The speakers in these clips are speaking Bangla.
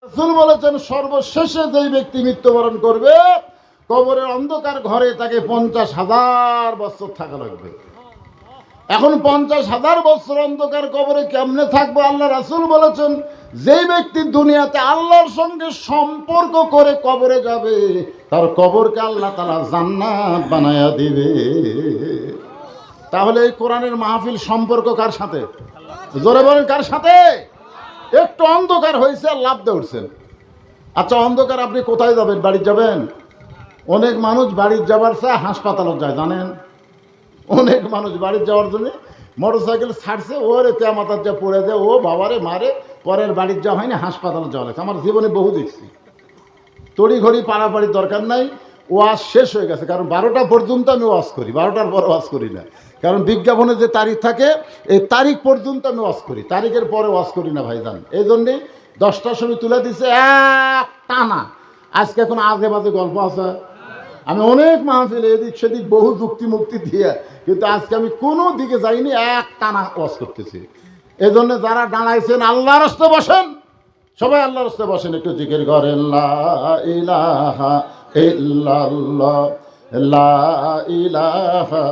রাসূল বলেছেন সর্বশেষে যেই ব্যক্তি মৃত্যুবরণ করবে কবরের অন্ধকার ঘরে তাকে 50,000 বছর থাকা লাগবে। এখন 50,000 বছর অন্ধকার কবরে কেমনে থাকবে? আল্লাহ রাসূল বলেছেন যেই ব্যক্তি দুনিয়াতে আল্লাহর সঙ্গে সম্পর্ক করে কবরে যাবে তার কবরকে আল্লাহ তাআলা জান্নাত বানায়া দিবে। তাহলে এই কোরআনের মাহফিল সম্পর্ক কার সাথে? জোরে বলেন, কার সাথে? একটু অন্ধকার হয়েছে লাভ দিয়ে উঠছেন। আচ্ছা, অন্ধকার আপনি কোথায় যাবেন? বাড়ি যাবেন? অনেক মানুষ বাড়ির যাবার চায় হাসপাতালে যায়, জানেন? অনেক মানুষ বাড়ির যাওয়ার জন্য মোটরসাইকেল ছাড়ছে, ওরে তেমাতার যা পড়ে যায়, ও বাবারে মারে, পরের বাড়ির যাওয়া হয়নি, হাসপাতালে যাওয়া লাগছে। আমার জীবনে বহু দেখছি। তড়িঘড়ি পাড়াপাড়ির দরকার নাই, ওয়াজ শেষ হয়ে গেছে। কারণ 12টা পর্যন্ত আমি ওয়াজ করি, 12টার পর ওয়াজ করি না। কারণ বিজ্ঞাপনে যে তারিখ থাকে এই তারিখ পর্যন্ত আমি ওয়াজ করি, তারিখের পরে ওয়াজ করি না ভাইজান। এই জন্যে 10টার সময় তুলে দিছে এক টানা। আজকে এখন আজে বাজে গল্প আছে। আমি অনেক মাহফিলে এদিক সেদিক বহু যুক্তি মুক্তি দিয়ে, কিন্তু আজকে আমি কোনো দিকে যাইনি, এক টানা ওয়াজ করতেছি। এই জন্য যারা দাঁড়াইছেন আল্লাহর রাস্তায় বসেন, সবাই আল্লাহর রাস্তায় বসেন, একটু জিকির করেন লা ইলাহা ইল্লাল্লাহ লা ইলাহা।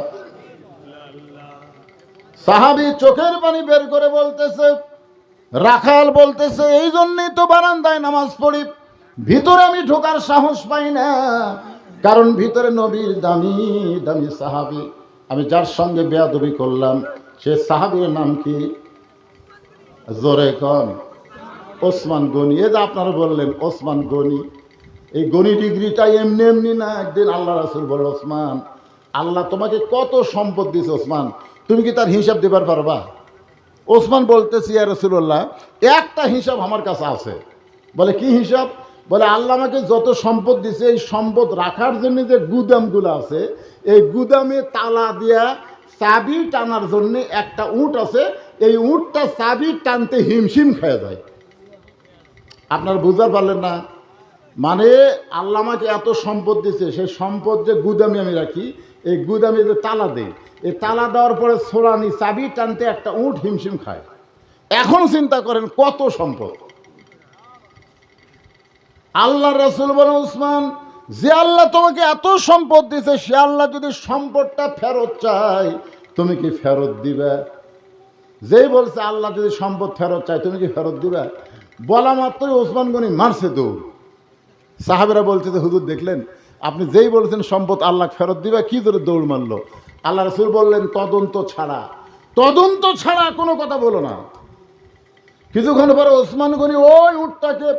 সাহাবী চোখের পানি বের করে বলতেছে, রাখাল বলতেছে এই জন্যই তো বারান্দায় নামাজ পড়ি, ভিতরে আমি ঢোকার সাহস পাই না, কারণ ভিতরে নবীর দামি দামি সাহাবী। আমি যার সঙ্গে বেয়াদবি করলাম সে সাহাবীর নাম কি? জোরে কন। ওসমান গনি। এই যে আপনারা বললেন ওসমান গনি, এই গনি ডিগ্রিটা এমনি এমনি না। একদিন আল্লাহ রাসূল বলে, ওসমান, আল্লাহ তোমাকে কত সম্পদ দিয়েছে ওসমান, তুমি কি তার হিসাব দেবার পারবা? ওসমান বলতেছি, ইয়া রাসূলুল্লাহ, একটা হিসাব আমার কাছে আছে। বলে কি হিসাব? বলে আল্লাহ আমাকে যত সম্পদ দিছে এই সম্পদ রাখার জন্য যে গুদামগুলো আছে, এই গুদামে তালা দিয়া চাবি টানার জন্য একটা উট আছে, এই উটটা চাবি টানতে হিমশিম খেয়ে যায়। আপনার বুঝতে পারলেন না? মানে আল্লাহ আমাকে এত সম্পদ দিছে, সেই সম্পদ যে গুদামে আমি রাখি, এই গুদামে যে তালা দেয়, এই তালা দেওয়ার পরে ছোড়ানি চাবি টানতে একটা উট হিমশিম খায়। এখন চিন্তা করেন কত সম্পদ। আল্লাহ রাসূল বলেন, ওসমান, যে আল্লাহ তোমাকে এত সম্পদ দিছে সে আল্লাহ যদি সম্পদটা ফেরত চায় তুমি কি ফেরত দিবে? যেই বলছে আল্লাহ যদি সম্পদ ফেরত চায় তুমি কি ফেরত দিবে? বলা মাত্রই ওসমান গনি মারছে দৌড়। সাহাবেরা বলছে যে হুজুর দেখলেন, আপনি যেই বলেছেন সম্পদ আল্লাহ ফেরত দিবে, কি করে দৌড় মারলো? আল্লাহ রাসূল বললেন, তদন্ত ছাড়া, তদন্ত ছাড়া কোনো কথা বলো না। কিছুক্ষণ পরে ওসমান গনি ওই উটটাকে,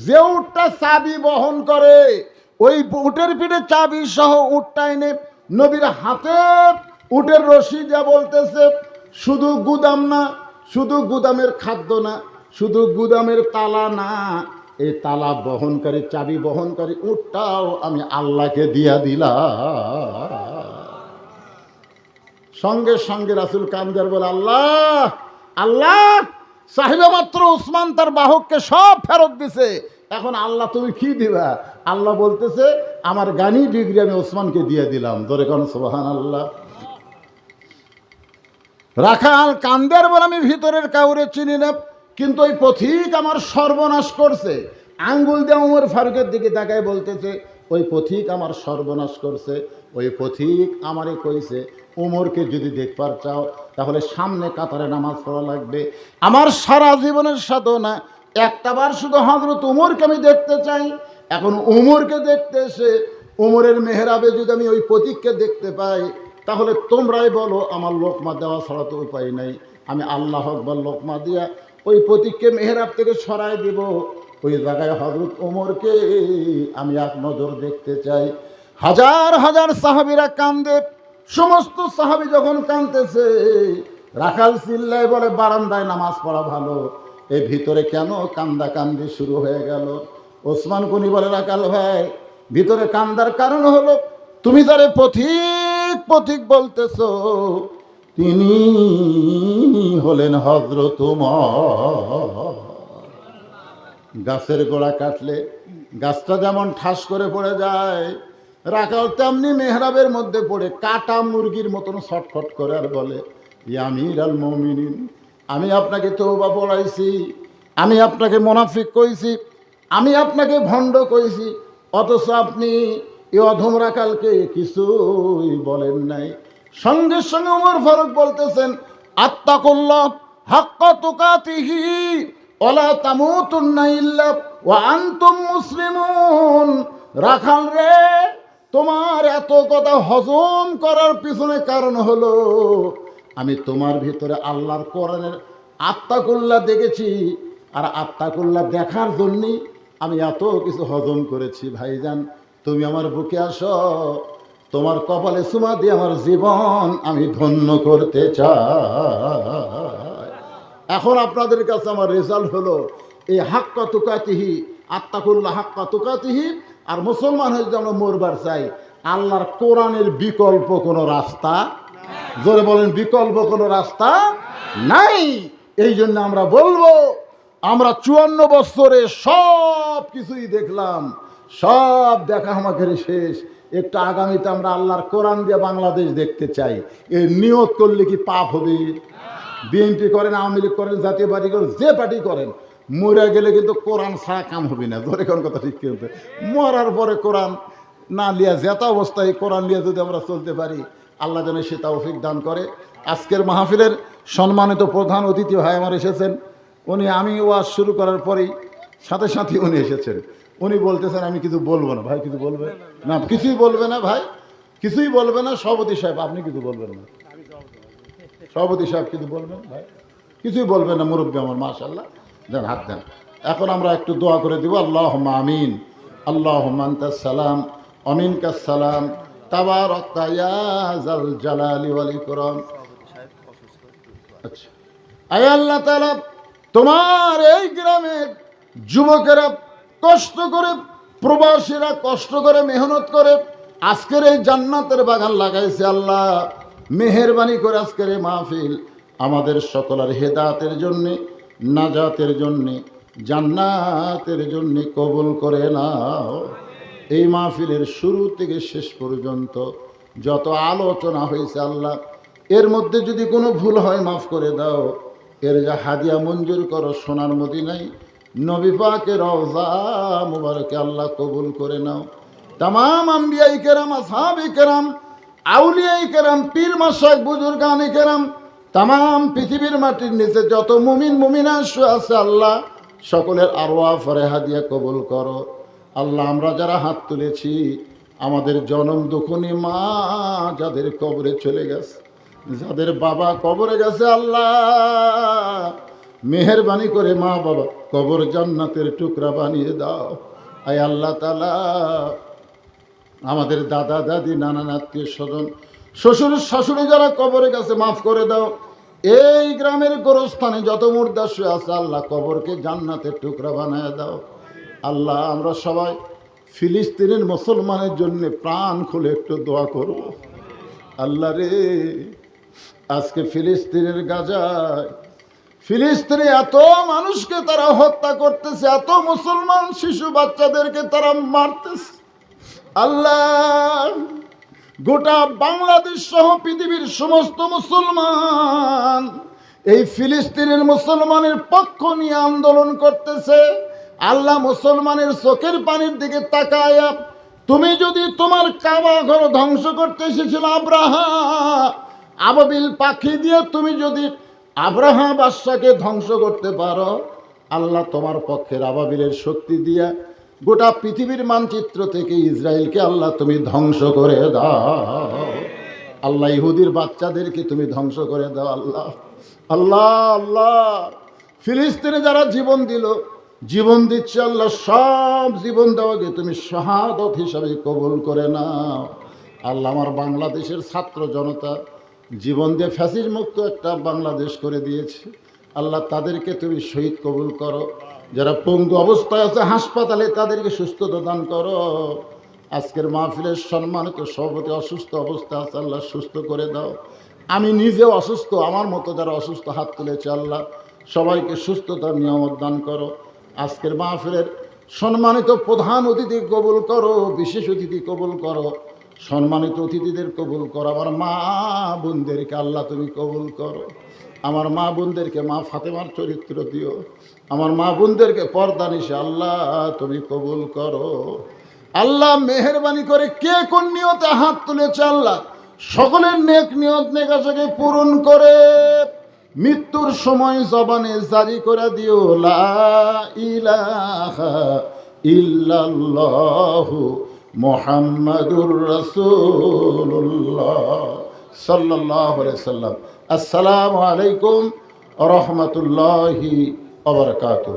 যে উটটা চাবি বহন করে, ওই উটের পিঠে চাবি সহ উটটা এনে নবীর হাতে উটের রশি যা বলতেছে, শুধু গুদাম না, শুধু গুদামের খাদ্য না, শুধু গুদামের তালা না, এই তালা বহনকারী চাবি বহনকারী উটটাও আমি আল্লাহকে দিয়া দিলাম। সঙ্গে সঙ্গে রাসূল কান্দার বলে, আল্লাহ আল্লাহ, সাহিবা মাত্র ওসমান তার বাহককে সব ফেরত দিছে, এখন আল্লাহ তুমি কি দিবা? আল্লাহ বলতেছে আমার গানি ডিগ্রি আমি ওসমানকে দিয়ে দিলাম। ধরে কোন সুবহানাল্লাহ। রাখাল কান্দের বলে আমি ভিতরের কাউরে চিনি না, কিন্তু ওই পথিক আমার সর্বনাশ করছে। আঙ্গুল দিয়ে ওমর ফারুকের দিকে তাকায় বলতেছে, ওই পথিক আমার সর্বনাশ করছে, ওই পথিক আমারে কইছে ওমরকে যদি দেখবার চাও তাহলে সামনে কাতারে নামাজ পড়া লাগবে। আমার সারা জীবনের সাধনা একটাবার শুধু হযরত ওমরকে আমি দেখতে চাই। এখন ওমরকে দেখতে এসে ওমরের মেহরাবে যদি আমি ওই পথিককে দেখতে পাই তাহলে তোমরাই বলো আমার লোকমা দেওয়া ছাড়া তো উপায় নাই। আমি আল্লাহ আকবার লোকমা দিয়া ওই পথিককে মেহরাব থেকে সরাই দিব, ওই জায়গায় হযরত ওমরকে আমি এক নজর দেখতে চাই। হাজার হাজার সাহাবীরা কান্দে। সমস্ত সাহাবী যখন কাঁদতেছে, রাখাল চিল্লায় বলে বারান্দায় নামাজ পড়া ভালো, এই ভিতরে কেন কান্দা কান্দি শুরু হয়ে গেল? ওসমান গনি বলে, রাখাল ভাই, ভিতরে কান্দার কারণ হলো তুমি তারে পথিক পথিক বলতেছ, তিনি হলেন হযরত ওমর। গাছের গোড়া কাটলে গাছটা যেমন ঠাস করে পড়ে যায়, রাখাল তেমনি মেহরাবের মধ্যে পড়ে কাটা মুরগির মতন ছটফট করে আর বলে, ইয়া আমিরুল মুমিনিন, আমি আপনাকে তওবা পড়াইছি, আমি আপনাকে মুনাফিক কইছি, আমি আপনাকে ভণ্ড কইছি, অথচ আপনি এই অধম রাখালকে কিছুই বলেন নাই। সঙ্গে সঙ্গে ওমর ফারুক বলতেছেন, আত্তাকুল্লাহ হাক্কা তুকাতিহি ওয়ালা তামুতুন্না ইল্লা ওয়া আনতুম মুসলিমুন। রাখাল রে, তোমার এত কথা হজম করার পিছনে কারণ হলো আমি তোমার ভিতরে আল্লাহর কোরআনের আত্তাকুল্লাহ দেখেছি, আর আত্তাকুল্লাহ দেখার জন্যই আমি এত কিছু হজম করেছি। ভাইজান, তুমি আমার বুকে আসো, তোমার কপালে চুমা দিয়ে আমার জীবন আমি ধন্য করতে চাই। এখন আপনাদের কাছে আমার রেজাল্ট হলো এই হাক্কা তুকাতিহি, আত্তাকুল্লাহ হাক্কা তুকাতিহি, আর মুসলমান হয়ে যেন মরবার চাই। আল্লাহর কোরআনের বিকল্প কোনো রাস্তা, জোরে বলেন, বিকল্প কোনো রাস্তা নাই। এই জন্য আমরা বলবো, আমরা 54 বছরে সব কিছুই দেখলাম, সব দেখা আমাদের শেষ। একটু আগামীতে আমরা আল্লাহর কোরআন দিয়ে বাংলাদেশ দেখতে চাই। এই নিয়ত করলে কি পাপ হবে? বিএনপি করেন, আওয়ামী লীগ করেন, জাতীয় পার্টি করেন, যে পার্টি করেন, মরে গেলে কিন্তু কোরআন ছাড়া কাম হবে না। ধরে কোন কথা ঠিক কিন্তু মরার পরে কোরআন না লিয়া যেত অবস্থায় কোরআন লিয়া যদি আমরা চলতে পারি, আল্লাহ যেন সে তৌফিক দান করে। আজকের মাহফিলের সম্মানিত প্রধান অতিথি ভাই আমার এসেছেন। উনি আমি ওয়াজ শুরু করার পরেই সাথে সাথে উনি এসেছেন। উনি বলতেছেন আমি কিছু বলবো না। ভাই কিছু বলবে না? কিছুই বলবে না ভাই, কিছুই বলবে না। সভাপতি সাহেব আপনি কিছু বলবেন না? সভাপতি সাহেব কিছু বলবেন? ভাই কিছুই বলবেন না। মুরব্বী আমার, মাশাআল্লাহ, দেন হাত দেন। এখন আমরা একটু দোয়া করে দিব। আল্লাহুম্মা আমিন, আল্লাহুম্মা আনতাস সালাম ওয়া মিনকাস সালাম, তাবারাকতা ইয়া যাল জালালি ওয়াল ইকরাম। আচ্ছা, আয় আল্লাহ তাআলা, তোমার এই গ্রামের যুবকেরা কষ্ট করে, প্রবাসীরা কষ্ট করে, মেহনত করে আজকের এই জান্নাতের বাগান লাগাইছে। আল্লাহ মেহেরবানি করে আজকের এই মাহফিল আমাদের সকলের হেদায়েতের জন্যে, নাজাতের জন্যে, জান্নাতের জন্যে কবুল করে নাও। এই মাহফিলের শুরু থেকে শেষ পর্যন্ত যত আলোচনা হয়েছে আল্লাহ, এর মধ্যে যদি কোনো ভুল হয় মাফ করে দাও। এর যা হাদিয়া মঞ্জুর করো সোনার মদিনায় নবী পাকের রওজা মুবারকে আল্লাহ কবুল করে নাও। তামাম আম্বিয়াই কেরাম, আসহাবে কেরাম, আউলিয়াই কেরাম, পীর মাশায়েখ, বুজুর্গানে কেরাম, তামাম পৃথিবীর মাটির নিচে যত মুমিন মুমিনা আছে আল্লাহ সকলের আরওয়াহ ফরেহাদিয়া কবুল করো। আল্লাহ আমরা যারা হাত তুলেছি, আমাদের জনম দুঃখনী মা যাদের কবরে চলে গেছে, যাদের বাবা কবরে গেছে, আল্লাহ মেহেরবানি করে মা বাবা কবর জান্নাতের টুকরা বানিয়ে দাও। আয় আল্লাহ তাআলা, আমাদের দাদা দাদি, নানান আত্মীয় স্বজন, শ্বশুর শাশুড়ি যারা কবরে গেছে মাফ করে দাও। এই গ্রামের গোরস্থানে যত মুর্দা শুয়ে আছে আল্লাহ কবরকে জান্নাতের টুকরা বানিয়ে দাও। আল্লাহ আমরা সবাই ফিলিস্তিনের মুসলমানের জন্য প্রাণ খুলে একটু দোয়া করব। আল্লাহ রে, আজকে ফিলিস্তিনের গাজায়, ফিলিস্তিনে এত মানুষকে তারা হত্যা করতেছে, এত মুসলমান শিশু বাচ্চাদেরকে তারা মারতেছে। আল্লাহ গোটা বাংলাদেশ সহ পৃথিবীর সমস্ত মুসলমান এই ফিলিস্তিনের মুসলমানের পক্ষ নিয়ে আন্দোলন করতেছে। আল্লাহ মুসলমানের চোখের পানির দিকে তাকায়, তুমি যদি তোমার কাবা ঘর ধ্বংস করতে এসেছিল আব্রাহা, আবাবিল পাখি দিয়ে তুমি যদি আব্রাহা বাদশাকে ধ্বংস করতে পারো, আল্লাহ তোমার পক্ষের আবাবিলের শক্তি দিয়া গোটা পৃথিবীর মানচিত্র থেকে ইসরায়েলকে আল্লাহ তুমি ধ্বংস করে দাও। আল্লাহ ইহুদির বাচ্চাদেরকে তুমি ধ্বংস করে দাও। আল্লাহ আল্লাহ আল্লাহ ফিলিস্তিনে যারা জীবন দিল, জীবন দিচ্ছে, আল্লাহ সব জীবন দেওয়াকে তুমি শাহাদত হিসাবে কবুল করে নাও। আল্লাহ আমার বাংলাদেশের ছাত্র জনতা জীবন দিয়ে ফ্যাসিস্ট মুক্ত একটা বাংলাদেশ করে দিয়েছে। আল্লাহ তাদেরকে তুমি শহীদ কবুল করো। যারা পঙ্গু অবস্থায় আছে হাসপাতালে তাদেরকে সুস্থতা দান করো। আজকের মাহফিলের সম্মানিত সভাপতি অসুস্থ অবস্থায় আছে, আল্লাহ সুস্থ করে দাও। আমি নিজেও অসুস্থ, আমার মতো যারা অসুস্থ হাত তুলেছে আল্লাহ সবাইকে সুস্থতার নিয়ামত দান করো। আজকের মাহফিলের সম্মানিত প্রধান অতিথি কবুল করো, বিশেষ অতিথি কবুল করো, সম্মানিত অতিথিদের কবুল করো। আমার মা বোনদেরকে আল্লাহ তুমি কবুল করো। আমার মা বোনদেরকে মা ফাতেমার চরিত্র দিও, আমার মা বোনদেরকে পর্দা নিশে আল্লাহ তুমি কবুল করো। আল্লাহ মেহেরবানি করে কে কোন নিয়তে হাত তুলেছে আল্লাহ সকলের নেক নিয়ত নেকাশাকে পূরণ করে মৃত্যুর সময় জবানে জারি করে দিও লা ইলাহা ইল্লাল্লাহু মুহাম্মাদুর রাসূলুল্লাহ সাল্লাল্লাহু আলাইহি সাল্লাম। আসসালামু আলাইকুম ওয়া রাহমাতুল্লাহি ওয়া বারাকাতুহু।